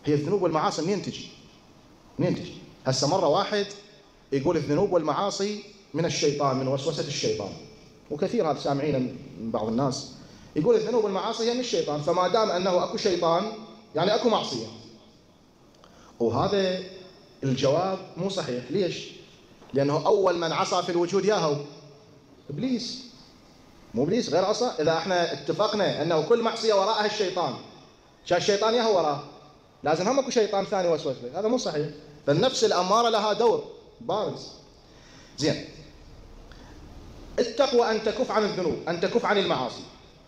هي الذنوب والمعاصي منين تجي؟ هسه مرة واحد يقول الذنوب والمعاصي من الشيطان، من وسوسة الشيطان، وكثير هذا سامعين من بعض الناس يقول الذنوب والمعاصي هي من الشيطان، فما دام أنه أكو شيطان يعني أكو معصية. وهذا الجواب مو صحيح. ليش؟ لأنه أول من عصى في الوجود ياهو إبليس، مو إبليس غير عصى. إذا احنا اتفقنا أنه كل معصية وراءها الشيطان، شا الشيطان ياهو وراه، لازم هم اكو شيطان ثاني وسوس له، هذا مو صحيح. فالنفس الأمارة لها دور بارز. زين، التقوى أن تكف عن الذنوب، أن تكف عن المعاصي.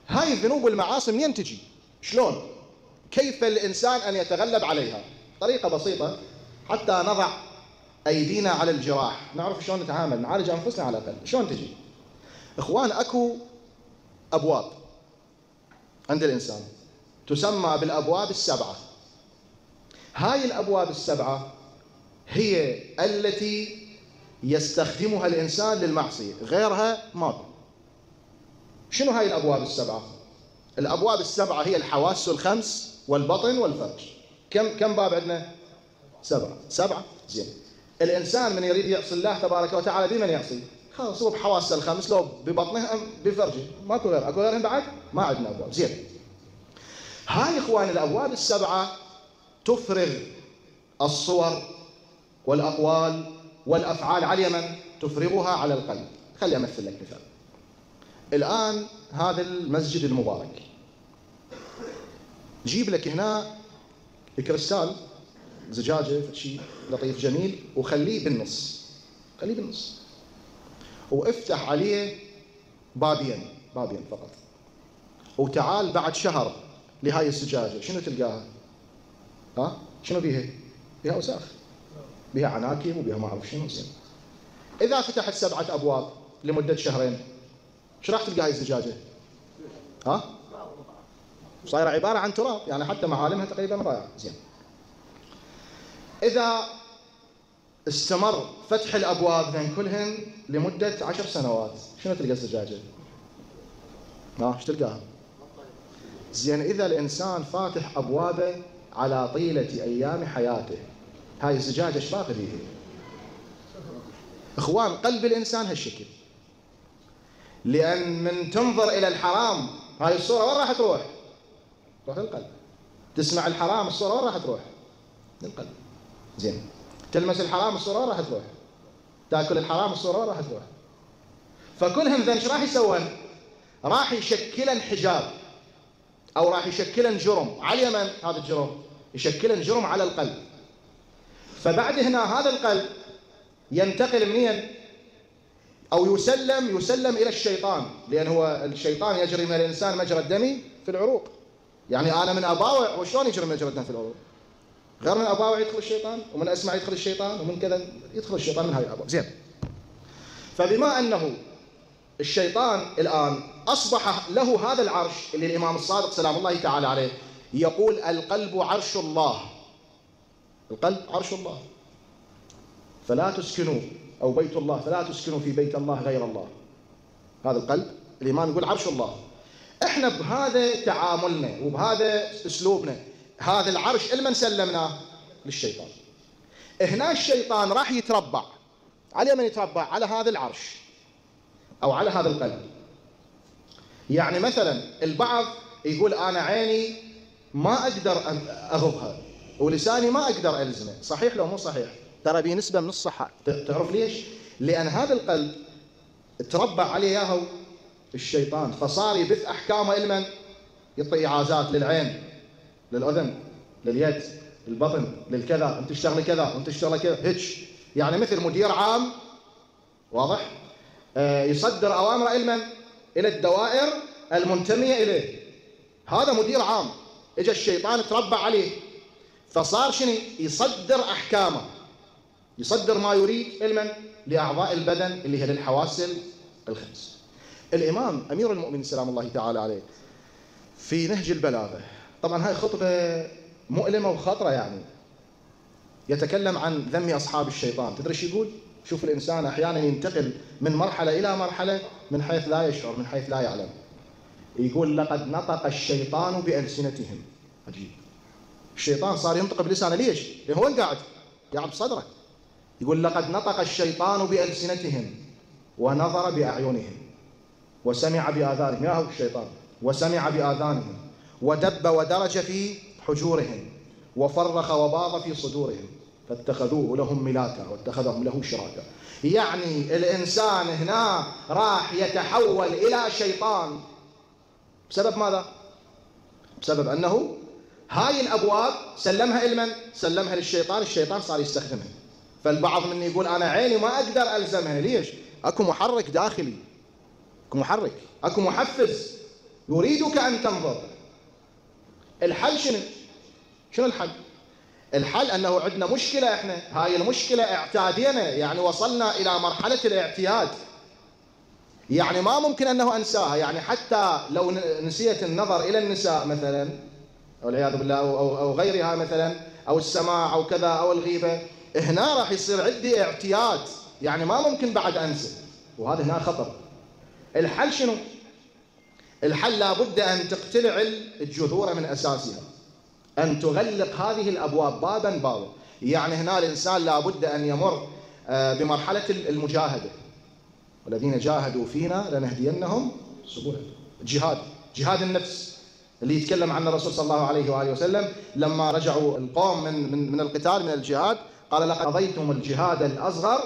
هاي الذنوب والمعاصي منين تجي؟ شلون؟ كيف الإنسان أن يتغلب عليها؟ طريقة بسيطة حتى نضع أيدينا على الجراح، نعرف شلون نتعامل، نعالج أنفسنا على الأقل. شلون تجي؟ إخوان، أكو أبواب عند الإنسان تسمى بالأبواب السبعة. هاي الأبواب السبعة هي التي يستخدمها الإنسان للمعصية، غيرها ما في. شنو هاي الأبواب السبعة؟ الأبواب السبعة هي الحواس الخمس والبطن والفرج. كم باب عندنا؟ سبعة. زين، الإنسان من يريد يعصي الله تبارك وتعالى بمن يعصي؟ خلاص، هو بحواسه الخمس، لو ببطنه أم بفرجه، ماكو غير. أكو غيرهم بعد؟ ما عندنا أبواب. زين، هاي إخوان الأبواب السبعة تفرغ الصور والأقوال والأفعال على اليمن، تفرغها على القلب. خلي أمثل لك مثال. الآن هذا المسجد المبارك، جيب لك هنا كريستال زجاجة شيء لطيف جميل، وخليه بالنص، وافتح عليه بابين فقط، وتعال بعد شهر لهاي الزجاجة، شنو تلقاها؟ شنو بيها؟ بيها أوساخ، بيها عناكب، وبيها ما أعرف شنو. زين، إذا فتحت 7 أبواب لمدة شهرين، شو راح تلقى هاي الزجاجة؟ صايرة عبارة عن تراب، يعني حتى معالمها تقريبا ضايعة. زين، إذا استمر فتح الأبواب ذن كلهن لمدة 10 سنوات، شنو تلقى الزجاجة؟ ايش تلقاها؟ زين، إذا الإنسان فاتح أبوابه على طيلة أيام حياته، هاي الزجاجة ايش باقي فيها؟ إخوان، قلب الإنسان هالشكل، لأن من تنظر إلى الحرام، هاي الصورة وين راح تروح؟ تروح للقلب. تسمع الحرام، الصورة وين راح تروح؟ للقلب. زين، تلمس الحرام، الصورة وين راح تروح؟ تاكل الحرام، الصورة وين راح تروح؟ فكلهم ذن ايش راح يسوون؟ راح يشكلن حجاب، أو راح يشكلن جرم على اليمن. هذا الجرم يشكلن جرم على القلب. فبعد هنا هذا القلب ينتقل منين؟ أو يسلم إلى الشيطان، لأن هو الشيطان يجري من الإنسان مجرى الدم في العروق. يعني أنا من أباوع، وشلون يجري مجرى الدم في العروق؟ غير من أباوع يدخل الشيطان، ومن أسمع يدخل الشيطان، ومن كذا يدخل الشيطان من هاي الأبواب. زين، فبما أنه الشيطان الآن أصبح له هذا العرش اللي الإمام الصادق سلام الله تعالى عليه يقول القلب عرش الله، القلب عرش الله، فلا تسكنوا، أو بيت الله فلا تسكنوا في بيت الله غير الله. هذا القلب الإمام يقول عرش الله. إحنا بهذا تعاملنا وبهذا أسلوبنا، هذا العرش لمن سلمناه؟ للشيطان. هنا الشيطان راح يتربع على من يتربع؟ على هذا العرش أو على هذا القلب. يعني مثلا البعض يقول أنا عيني ما أقدر أغضها، ولساني ما أقدر ألزمه. صحيح لو مو صحيح؟ ترى بيه نسبة من الصحة. تعرف ليش؟ لأن هذا القلب تربع عليه ياهو الشيطان، فصار يبث أحكامه لمن؟ يعطي إعازات للعين، للأذن، لليد، للبطن، للكذا، أنت تشتغل كذا وأنت تشتغل كذا، هيك. يعني مثل مدير عام، واضح؟ يصدر أوامر لمن؟ إلى الدوائر المنتمية إليه. هذا مدير عام، إجا الشيطان تربع عليه، فصار شنو؟ يصدر أحكامه، يصدر ما يريد لمن؟ لأعضاء البدن اللي هي للحواس الخمس. الإمام أمير المؤمنين سلام الله تعالى عليه في نهج البلاغة، طبعا هاي خطبة مؤلمة وخطرة، يعني يتكلم عن ذم أصحاب الشيطان. تدري شو يقول؟ شوف الإنسان أحيانا ينتقل من مرحلة إلى مرحلة من حيث لا يشعر، من حيث لا يعلم. يقول لقد نطق الشيطان بألسنتهم. عجيب. الشيطان صار ينطق بلسانه. ليش؟ لأنه هو قاعد بصدره. يقول لقد نطق الشيطان بألسنتهم ونظر بأعينهم وسمع بآذانهم. يا هو الشيطان. وسمع بآذانهم ودب ودرج في حجورهم وفرخ وباض في صدورهم فاتخذوه لهم ملاكا واتخذهم له شراكا. يعني الإنسان هنا راح يتحول إلى شيطان بسبب ماذا؟ بسبب أنه هاي الأبواب سلمها لمن؟ سلمها للشيطان. الشيطان صار يستخدمها. فالبعض من يقول أنا عيني ما أقدر ألزمها. ليش؟ أكو محرك داخلي، أكو محرك، أكو محفز يريدك أن تنظر. الحل شنو؟ شنو الحل؟ الحل أنه عندنا مشكلة. إحنا هاي المشكلة اعتادينا، يعني وصلنا إلى مرحلة الاعتياد. يعني ما ممكن أنه أنساها. يعني حتى لو نسيت النظر إلى النساء مثلا والعياذ بالله أو غيرها مثلا أو السماع أو كذا أو الغيبة، هنا راح يصير عندي اعتياد، يعني ما ممكن بعد أنسى، وهذا هنا خطر. الحل شنو؟ الحل لابد أن تقتلع الجذور من أساسها، أن تغلق هذه الأبواب بابا بابا. يعني هنا الإنسان لابد أن يمر بمرحلة المجاهدة. والذين جاهدوا فينا لنهدينهم سبلنا. جهاد النفس اللي يتكلم عنه الرسول صلى الله عليه وآله وسلم لما رجعوا القوم من القتال، من الجهاد، قال لقد قضيتم الجهاد الأصغر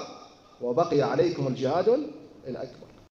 وبقي عليكم الجهاد الأكبر.